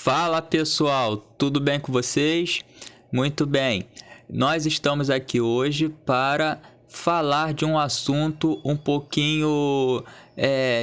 Fala pessoal, tudo bem com vocês? Muito bem, nós estamos aqui hoje para falar de um assunto um pouquinho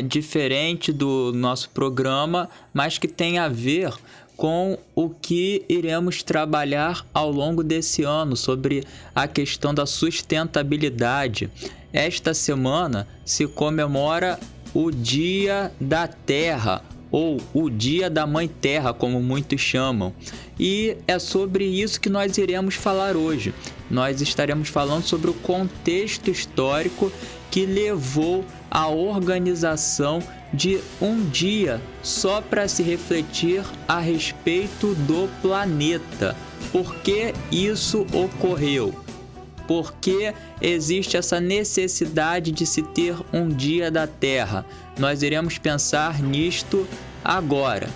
diferente do nosso programa, mas que tem a ver com o que iremos trabalhar ao longo desse ano sobre a questão da sustentabilidade. Esta semana se comemora o Dia da Terra, ou o Dia da Mãe Terra, como muitos chamam. E é sobre isso que nós iremos falar hoje. Nós estaremos falando sobre o contexto histórico que levou à organização de um dia só para se refletir a respeito do planeta. Por que isso ocorreu? Por que existe essa necessidade de se ter um Dia da Terra? Nós iremos pensar nisto agora.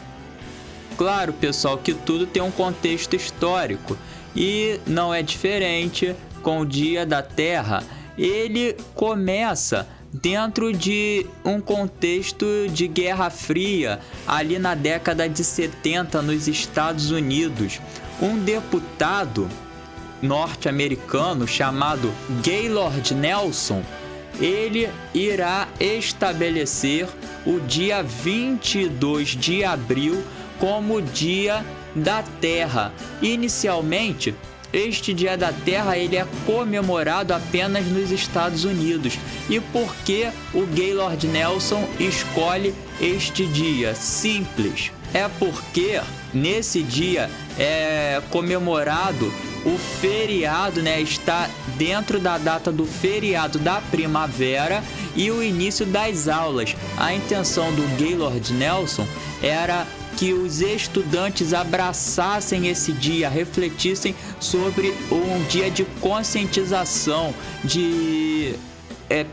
Claro, pessoal, que tudo tem um contexto histórico e não é diferente com o Dia da Terra. Ele começa dentro de um contexto de Guerra Fria, ali na década de 70 nos Estados Unidos. Um deputado norte-americano chamado Gaylord Nelson, ele irá estabelecer o dia 22 de abril como Dia da Terra. Inicialmente, este Dia da Terra ele é comemorado apenas nos Estados Unidos. E por que o Gaylord Nelson escolhe este dia? Simples. É porque nesse dia é comemorado o feriado, está dentro da data do feriado da primavera e o início das aulas. A intenção do Gaylord Nelson era que os estudantes abraçassem esse dia, refletissem sobre um dia de conscientização, de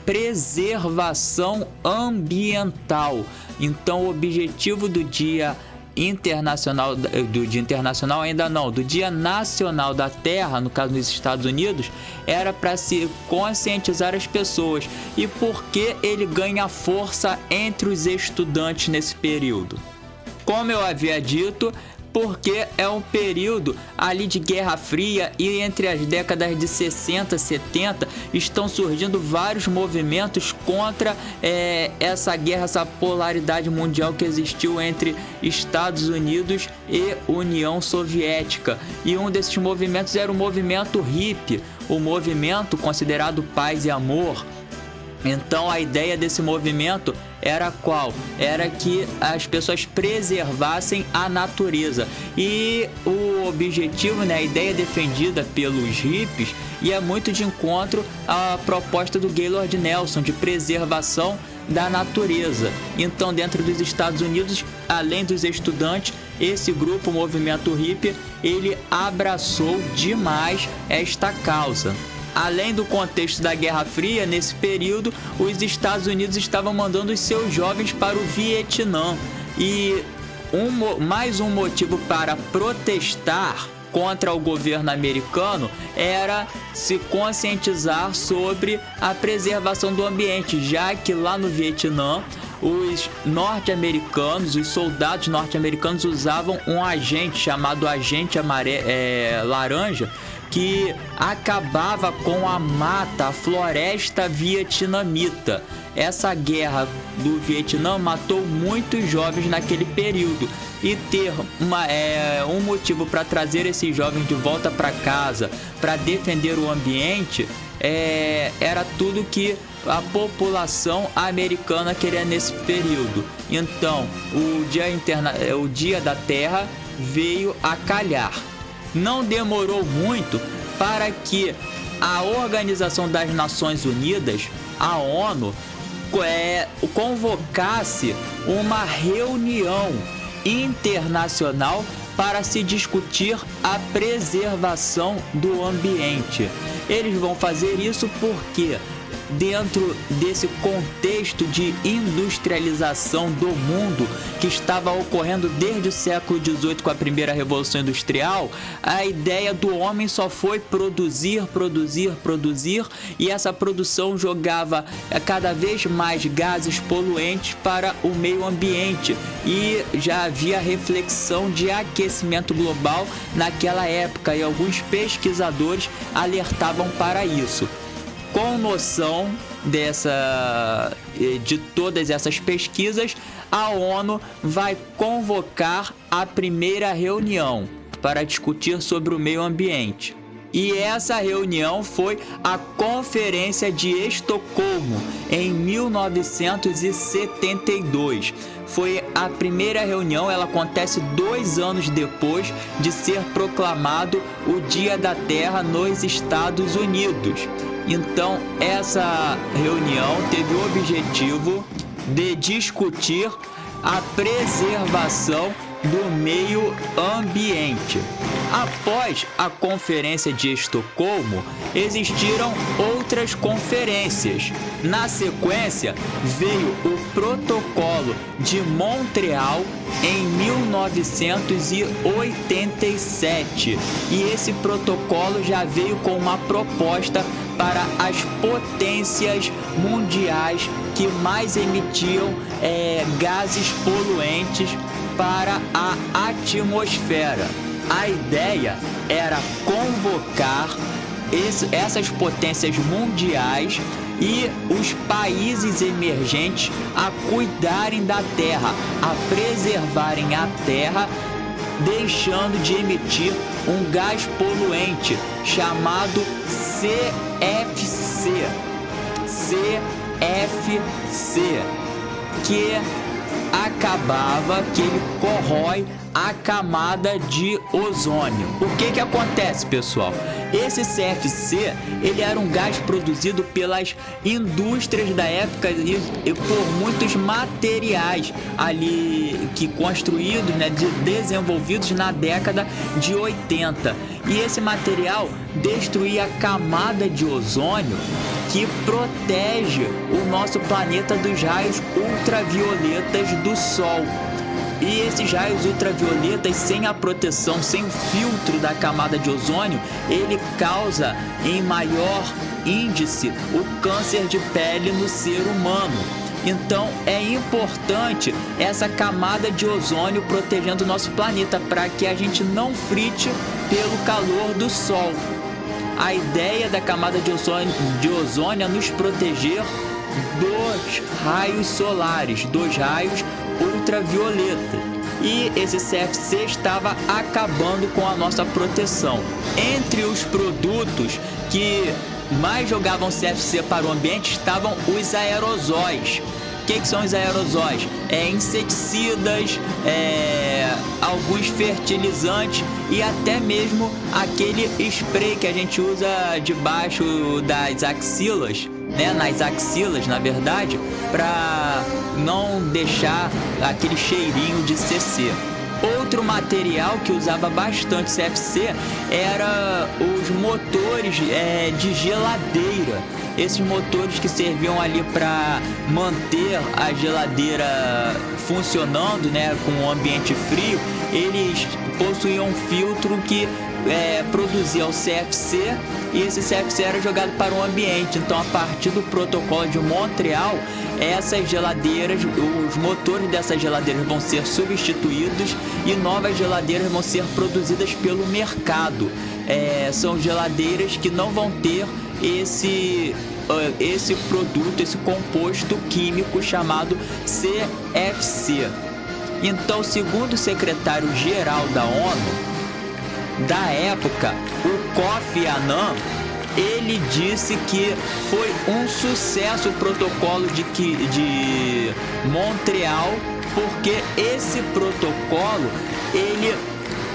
preservação ambiental. Então, o objetivo do Dia Internacional, do Dia Nacional da Terra, no caso nos Estados Unidos, era para se conscientizar as pessoas. E por que ele ganha força entre os estudantes nesse período? Como eu havia dito, porque é um período ali de Guerra Fria e entre as décadas de 60 e 70 estão surgindo vários movimentos contra essa guerra, essa polaridade mundial que existiu entre Estados Unidos e União Soviética. E um desses movimentos era o movimento hippie, o movimento considerado paz e amor. Então a ideia desse movimento era qual? Era que as pessoas preservassem a natureza. E o objetivo, a ideia defendida pelos hippies ia muito de encontro à proposta do Gaylord Nelson de preservação da natureza. Então, dentro dos Estados Unidos, além dos estudantes, esse grupo, o movimento hippie, ele abraçou demais esta causa. Além do contexto da Guerra Fria, nesse período, os Estados Unidos estavam mandando os seus jovens para o Vietnã. E mais um motivo para protestar contra o governo americano era se conscientizar sobre a preservação do ambiente, já que lá no Vietnã os norte-americanos, os soldados norte-americanos usavam um agente chamado agente laranja, que acabava com a mata, a floresta vietnamita. Essa guerra do Vietnã matou muitos jovens naquele período. E ter um motivo para trazer esses jovens de volta para casa, para defender o ambiente, era tudo que a população americana queria nesse período. Então, o Dia da Terra veio a calhar. Não demorou muito para que a Organização das Nações Unidas, a ONU, convocasse uma reunião internacional para se discutir a preservação do ambiente. Eles vão fazer isso porque dentro desse contexto de industrialização do mundo que estava ocorrendo desde o século XVIII com a primeira Revolução Industrial, a ideia do homem só foi produzir, e essa produção jogava cada vez mais gases poluentes para o meio ambiente, e já havia reflexão de aquecimento global naquela época, e alguns pesquisadores alertavam para isso. Com noção de todas essas pesquisas, a ONU vai convocar a primeira reunião para discutir sobre o meio ambiente. E essa reunião foi a Conferência de Estocolmo, em 1972. Foi a primeira reunião, ela acontece 2 anos depois de ser proclamado o Dia da Terra nos Estados Unidos. Então, essa reunião teve o objetivo de discutir a preservação do meio ambiente. Após a Conferência de Estocolmo, existiram outras conferências. Na sequência, veio o Protocolo de Montreal em 1987. E esse protocolo já veio com uma proposta para as potências mundiais que mais emitiam gases poluentes para a atmosfera. A ideia era convocar essas potências mundiais e os países emergentes a cuidarem da Terra, a preservarem a Terra, deixando de emitir um gás poluente chamado CFC, que ele corrói a camada de ozônio. O que acontece, pessoal? Esse CFC, ele era um gás produzido pelas indústrias da época e por muitos materiais ali que construídos, desenvolvidos na década de 80. E esse material destruía a camada de ozônio que protege o nosso planeta dos raios ultravioletas do Sol. E esses raios ultravioletas, sem a proteção, sem o filtro da camada de ozônio, ele causa em maior índice o câncer de pele no ser humano. Então é importante essa camada de ozônio protegendo o nosso planeta para que a gente não frite pelo calor do Sol. A ideia da camada de ozônio é nos proteger dos raios solares, dos raios ultravioleta. E esse CFC estava acabando com a nossa proteção. Entre os produtos que mais jogavam CFC para o ambiente estavam os aerosóis. O que são os aerosóis? Inseticidas, alguns fertilizantes e até mesmo aquele spray que a gente usa debaixo das axilas, nas axilas, na verdade, para não deixar aquele cheirinho de CC. Outro material que usava bastante CFC era os motores de geladeira. Esses motores que serviam ali para manter a geladeira funcionando, com um ambiente frio, eles possuíam um filtro que produzia o CFC, e esse CFC era jogado para o ambiente. Então, a partir do Protocolo de Montreal, essas geladeiras, os motores dessas geladeiras vão ser substituídos e novas geladeiras vão ser produzidas pelo mercado. São geladeiras que não vão ter esse produto, esse composto químico chamado CFC. Então, segundo o secretário-geral da ONU da época, o Kofi Annan, ele disse que foi um sucesso o protocolo de Montreal, porque esse protocolo ele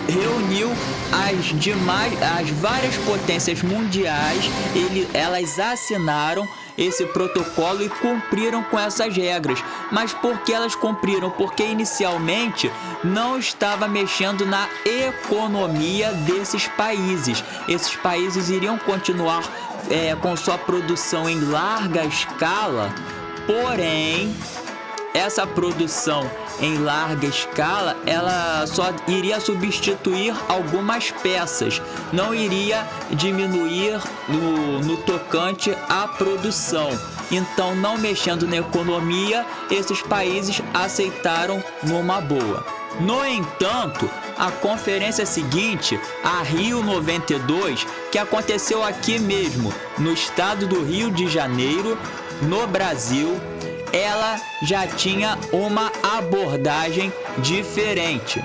reuniu as várias potências mundiais, elas assinaram esse protocolo e cumpriram com essas regras. Mas por que elas cumpriram? Porque inicialmente não estava mexendo na economia desses países. Esses países iriam continuar com sua produção em larga escala, porém essa produção em larga escala, ela só iria substituir algumas peças, não iria diminuir no tocante à produção. Então, não mexendo na economia, esses países aceitaram numa boa. No entanto, a conferência seguinte, a Rio 92, que aconteceu aqui mesmo, no estado do Rio de Janeiro, no Brasil, ela já tinha uma abordagem diferente.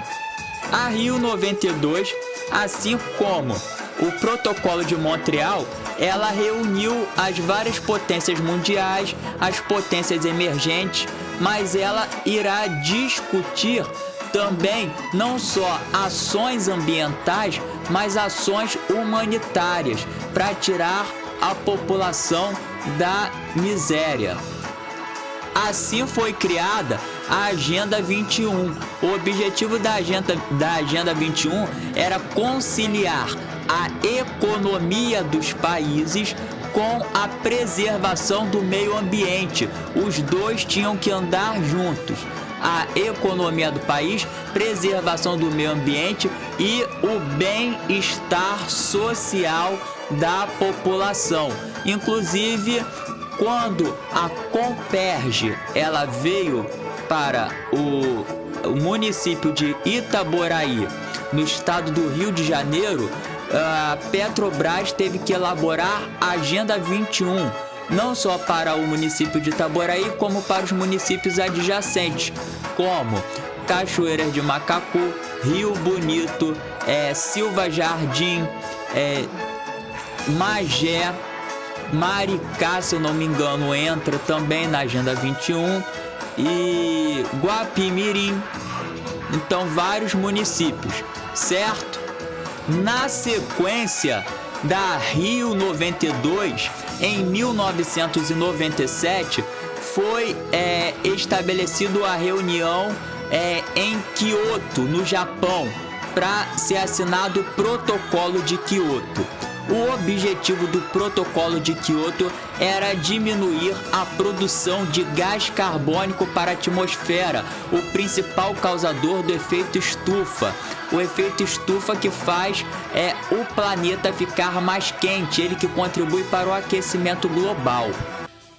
A Rio 92, assim como o Protocolo de Montreal, ela reuniu as várias potências mundiais, as potências emergentes, mas ela irá discutir também não só ações ambientais, mas ações humanitárias para tirar a população da miséria. Assim foi criada a Agenda 21. O objetivo da Agenda 21 era conciliar a economia dos países com a preservação do meio ambiente. Os dois tinham que andar juntos. A economia do país, preservação do meio ambiente e o bem-estar social da população. Inclusive, quando a Comperj ela veio para o município de Itaboraí, no estado do Rio de Janeiro, a Petrobras teve que elaborar a Agenda 21, não só para o município de Itaboraí, como para os municípios adjacentes, como Cachoeiras de Macacu, Rio Bonito, Silva Jardim, Magé, Maricá, se eu não me engano, entra também na Agenda 21, e Guapimirim. Então, vários municípios, certo? Na sequência da Rio 92, em 1997, foi estabelecido a reunião em Kyoto, no Japão, para ser assinado o Protocolo de Kyoto. O objetivo do Protocolo de Kyoto era diminuir a produção de gás carbônico para a atmosfera, o principal causador do efeito estufa. O efeito estufa que faz o planeta ficar mais quente, ele que contribui para o aquecimento global.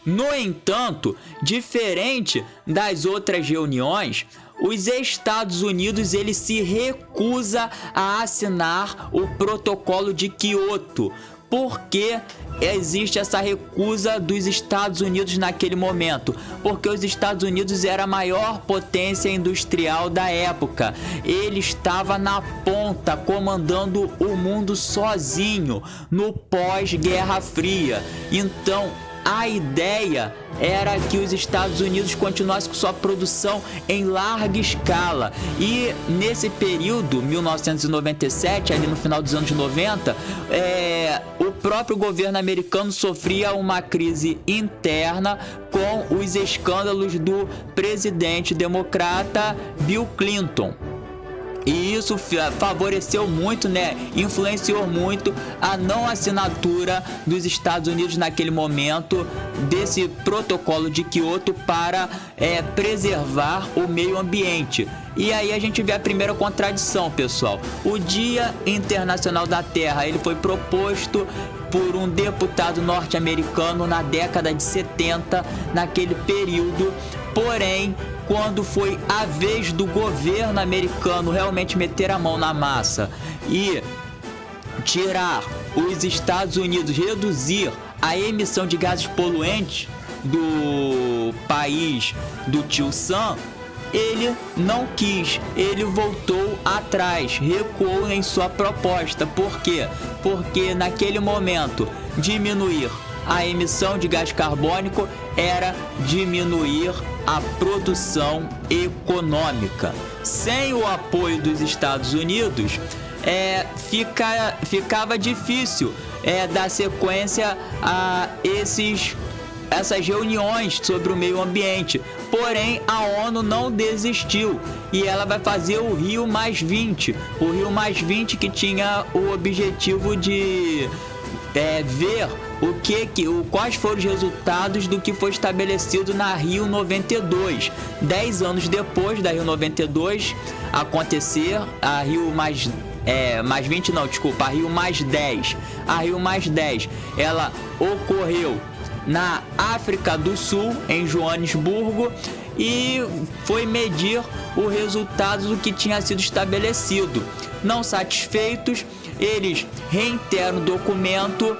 No entanto, diferente das outras reuniões, os Estados Unidos ele se recusa a assinar o Protocolo de Kyoto. Por que existe essa recusa dos Estados Unidos naquele momento? Porque os Estados Unidos era a maior potência industrial da época. Ele estava na ponta, comandando o mundo sozinho no pós-Guerra Fria. Então, a ideia era que os Estados Unidos continuassem com sua produção em larga escala. E nesse período, 1997, ali no final dos anos 90, o próprio governo americano sofria uma crise interna com os escândalos do presidente democrata Bill Clinton. E isso favoreceu muito, influenciou muito a não assinatura dos Estados Unidos naquele momento desse Protocolo de Kyoto para preservar o meio ambiente. E aí a gente vê a primeira contradição, pessoal. O Dia Internacional da Terra, ele foi proposto por um deputado norte-americano na década de 70, naquele período. Porém, quando foi a vez do governo americano realmente meter a mão na massa e tirar os Estados Unidos, reduzir a emissão de gases poluentes do país do tio Sam, ele não quis, ele voltou atrás, recuou em sua proposta. Por quê? Porque naquele momento diminuir a emissão de gás carbônico era diminuir a produção econômica. Sem o apoio dos Estados Unidos, ficava difícil dar sequência a essas reuniões sobre o meio ambiente, Porém, a ONU não desistiu e ela vai fazer o Rio+20. O Rio+20 que tinha o objetivo de ver quais foram os resultados do que foi estabelecido na Rio 92. 10 anos depois da Rio 92 acontecer, a Rio +20 não, desculpa, a Rio +10. A Rio +10, ela ocorreu na África do Sul, em Joanesburgo, e foi medir o resultado do que tinha sido estabelecido. Não satisfeitos, eles reiteram o documento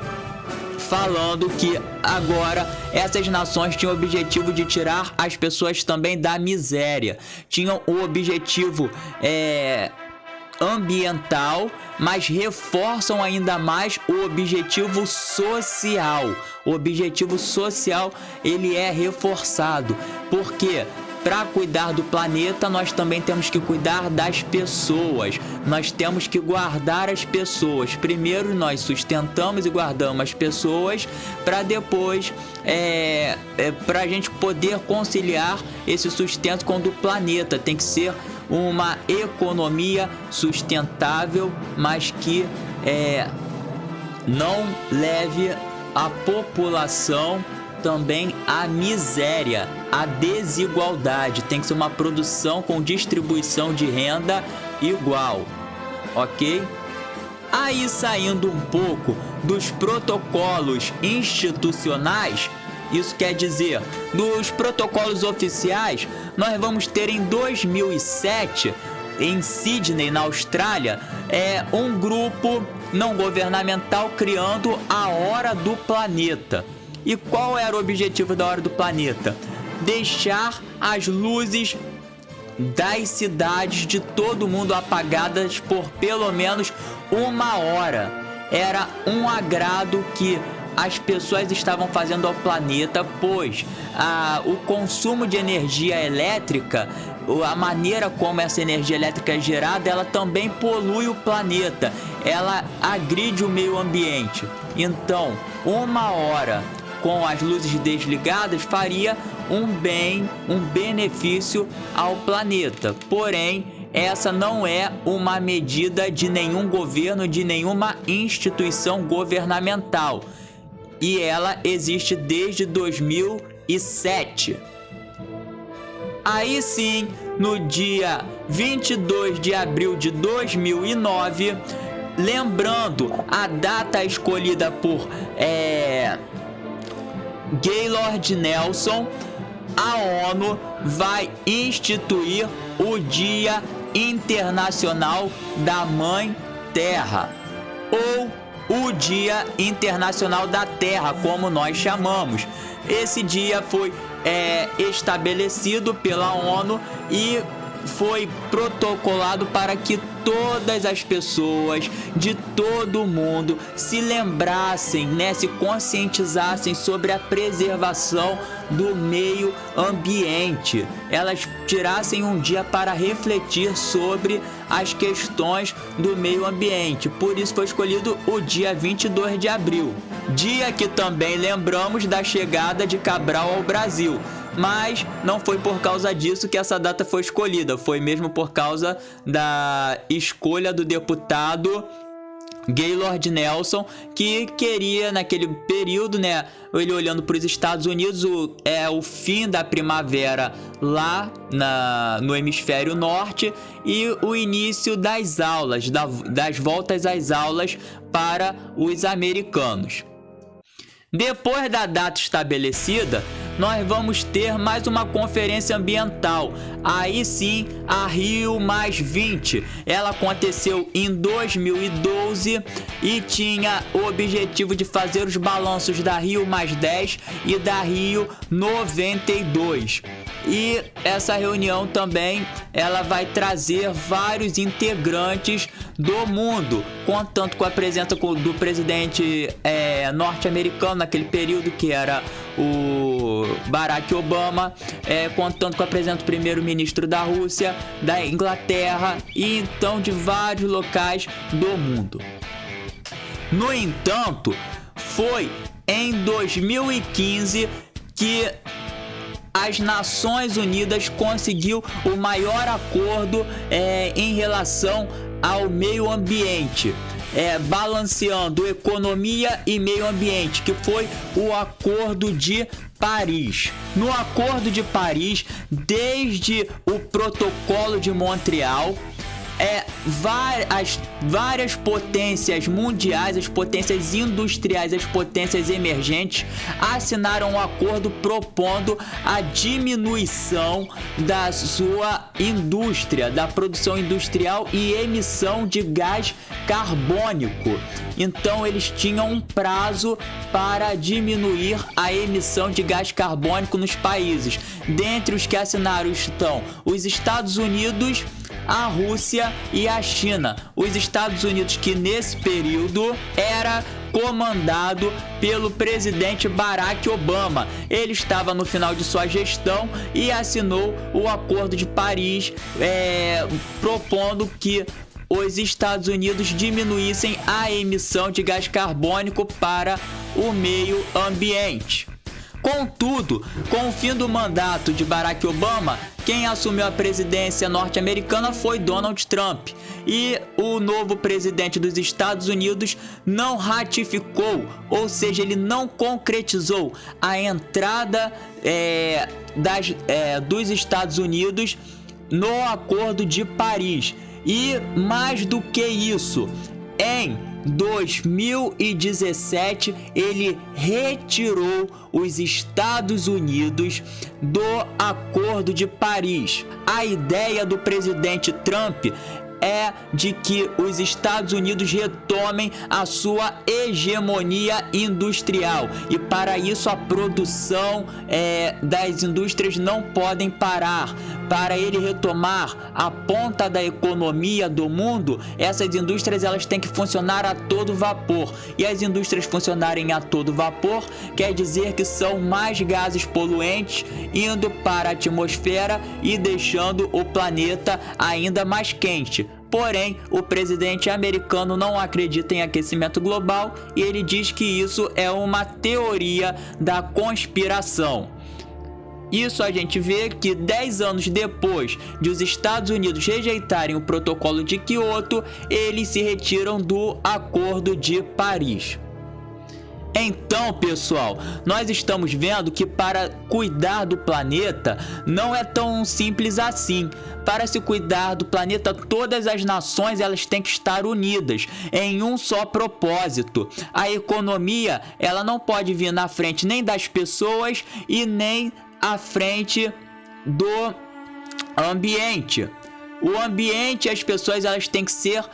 falando que agora essas nações tinham o objetivo de tirar as pessoas também da miséria. Tinham o objetivo ambiental, mas reforçam ainda mais o objetivo social. O objetivo social, ele é reforçado, porque para cuidar do planeta, nós também temos que cuidar das pessoas. Nós temos que guardar as pessoas. Primeiro nós sustentamos e guardamos as pessoas, para depois para a gente poder conciliar esse sustento com o do planeta. Tem que ser uma economia sustentável, mas que não leve a população também à miséria, à desigualdade. Tem que ser uma produção com distribuição de renda igual, ok? Aí, saindo um pouco dos protocolos institucionais, isso quer dizer, dos protocolos oficiais, nós vamos ter em 2007, em Sydney, na Austrália, um grupo não governamental criando a Hora do Planeta. E qual era o objetivo da Hora do Planeta? Deixar as luzes das cidades de todo mundo apagadas por pelo menos 1 hora. Era um agrado que as pessoas estavam fazendo ao planeta, pois o consumo de energia elétrica, a maneira como essa energia elétrica é gerada, ela também polui o planeta, ela agride o meio ambiente. Então, 1 hora com as luzes desligadas faria um benefício ao planeta. Porém, essa não é uma medida de nenhum governo, de nenhuma instituição governamental. E ela existe desde 2007. Aí sim, no dia 22 de abril de 2009, lembrando a data escolhida por Gaylord Nelson, a ONU vai instituir o Dia Internacional da Mãe Terra, ou o Dia Internacional da Terra, como nós chamamos. Esse dia foi estabelecido pela ONU e foi protocolado para que todas as pessoas de todo o mundo se lembrassem, se conscientizassem sobre a preservação do meio ambiente. Elas tirassem um dia para refletir sobre as questões do meio ambiente. Por isso foi escolhido o dia 22 de abril, dia que também lembramos da chegada de Cabral ao Brasil. Mas não foi por causa disso que essa data foi escolhida, foi mesmo por causa da escolha do deputado Gaylord Nelson, que queria naquele período, ele olhando para os Estados Unidos, o fim da primavera lá no hemisfério norte e o início das aulas, das voltas às aulas para os americanos. Depois da data estabelecida, nós vamos ter mais uma conferência ambiental. Aí sim, a Rio+20. Ela aconteceu em 2012 e tinha o objetivo de fazer os balanços da Rio+10 e da Rio 92. E essa reunião também ela vai trazer vários integrantes do mundo, contando com a presença do presidente norte-americano naquele período, que era o Barack Obama, contando com a presença do primeiro-ministro da Rússia, da Inglaterra e então de vários locais do mundo. No entanto, foi em 2015 que as Nações Unidas conseguiu o maior acordo em relação ao meio ambiente, balanceando economia e meio ambiente, que foi o Acordo de Paris. No Acordo de Paris, desde o Protocolo de Montreal, várias potências mundiais, as potências industriais, as potências emergentes assinaram um acordo propondo a diminuição da sua indústria, da produção industrial e emissão de gás carbônico. Então eles tinham um prazo para diminuir a emissão de gás carbônico nos países. Dentre os que assinaram estão os Estados Unidos, a Rússia e a China. Os Estados Unidos, que nesse período era comandado pelo presidente Barack Obama. Ele estava no final de sua gestão e assinou o Acordo de Paris, propondo que os Estados Unidos diminuíssem a emissão de gás carbônico para o meio ambiente. Contudo, com o fim do mandato de Barack Obama, quem assumiu a presidência norte-americana foi Donald Trump. E o novo presidente dos Estados Unidos não ratificou, ou seja, ele não concretizou a entrada dos Estados Unidos no Acordo de Paris. E mais do que isso, em 2017, ele retirou os Estados Unidos do Acordo de Paris. A ideia do presidente Trump é de que os Estados Unidos retomem a sua hegemonia industrial, e para isso a produção das indústrias não podem parar. Para ele retomar a ponta da economia do mundo, essas indústrias elas têm que funcionar a todo vapor, e as indústrias funcionarem a todo vapor quer dizer que são mais gases poluentes indo para a atmosfera e deixando o planeta ainda mais quente. Porém, o presidente americano não acredita em aquecimento global e ele diz que isso é uma teoria da conspiração. Isso a gente vê que 10 anos depois de os Estados Unidos rejeitarem o Protocolo de Kyoto, eles se retiram do Acordo de Paris. Então, pessoal, nós estamos vendo que para cuidar do planeta não é tão simples assim. Para se cuidar do planeta, todas as nações elas têm que estar unidas em um só propósito. A economia ela não pode vir na frente nem das pessoas e nem à frente do ambiente. O ambiente e as pessoas elas têm que ser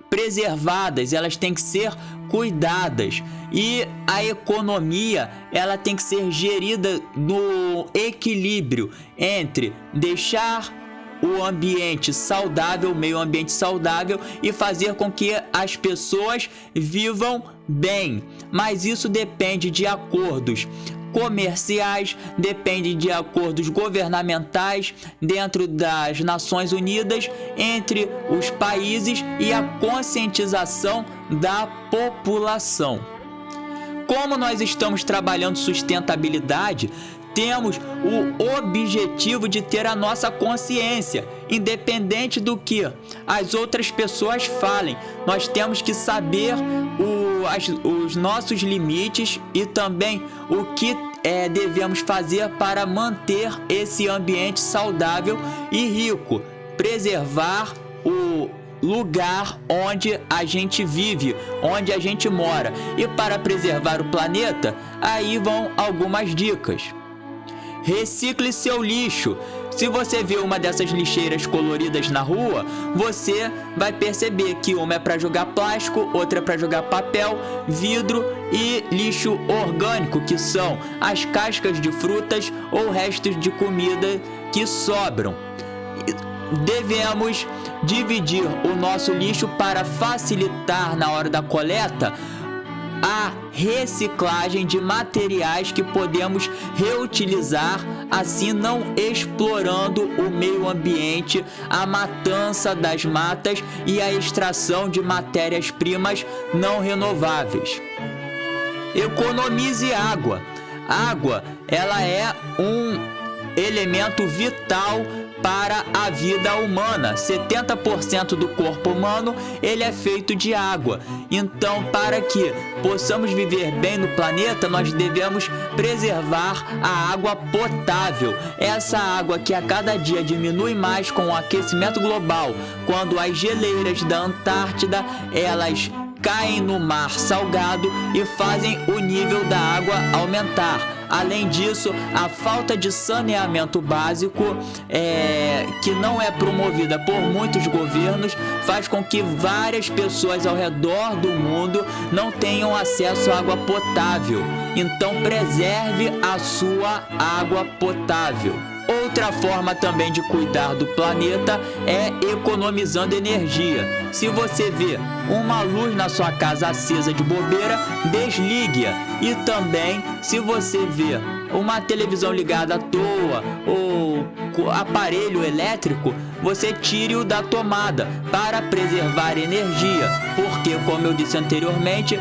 preservadas, elas têm que ser cuidadas, e a economia ela tem que ser gerida no equilíbrio entre deixar o ambiente saudável, o meio ambiente saudável, e fazer com que as pessoas vivam bem. Mas isso depende de acordos comerciais, depende de acordos governamentais dentro das Nações Unidas, entre os países, e a conscientização da população. Como nós estamos trabalhando sustentabilidade, temos o objetivo de ter a nossa consciência, independente do que as outras pessoas falem. Nós temos que saber os nossos limites e também o que devemos fazer para manter esse ambiente saudável e rico, preservar o lugar onde a gente vive, onde a gente mora. E para preservar o planeta, aí vão algumas dicas. Recicle seu lixo. Se você vê uma dessas lixeiras coloridas na rua, você vai perceber que uma é para jogar plástico, outra é para jogar papel, vidro e lixo orgânico, que são as cascas de frutas ou restos de comida que sobram. Devemos dividir o nosso lixo para facilitar na hora da coleta a reciclagem de materiais que podemos reutilizar, assim não explorando o meio ambiente, a matança das matas e a extração de matérias-primas não renováveis. Economize água. Água, ela é elemento vital para a vida humana. 70% do corpo humano ele é feito de água. Então, para que possamos viver bem no planeta, nós devemos preservar a água potável. Essa água que a cada dia diminui mais com o aquecimento global, quando as geleiras da Antártida elas caem no mar salgado e fazem o nível da água aumentar. Além disso, a falta de saneamento básico, que não é promovida por muitos governos, faz com que várias pessoas ao redor do mundo não tenham acesso à água potável. Então, preserve a sua água potável. Outra forma também de cuidar do planeta é economizando energia. Se você vê uma luz na sua casa acesa de bobeira, desligue-a. E também, se você vê uma televisão ligada à toa ou aparelho elétrico, você tire-o da tomada para preservar energia. Porque, como eu disse anteriormente,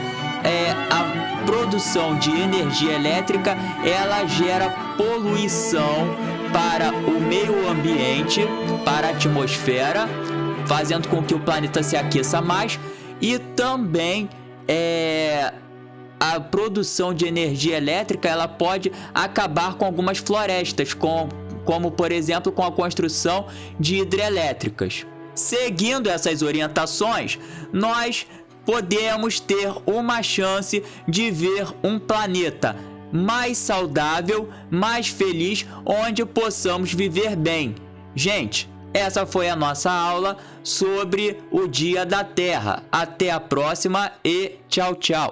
a produção de energia elétrica ela gera poluição para o meio ambiente, para a atmosfera, fazendo com que o planeta se aqueça mais, e também a produção de energia elétrica ela pode acabar com algumas florestas, como por exemplo com a construção de hidrelétricas. Seguindo essas orientações, nós podemos ter uma chance de ver um planeta mais saudável, mais feliz, onde possamos viver bem. Gente, essa foi a nossa aula sobre o Dia da Terra. Até a próxima e tchau, tchau.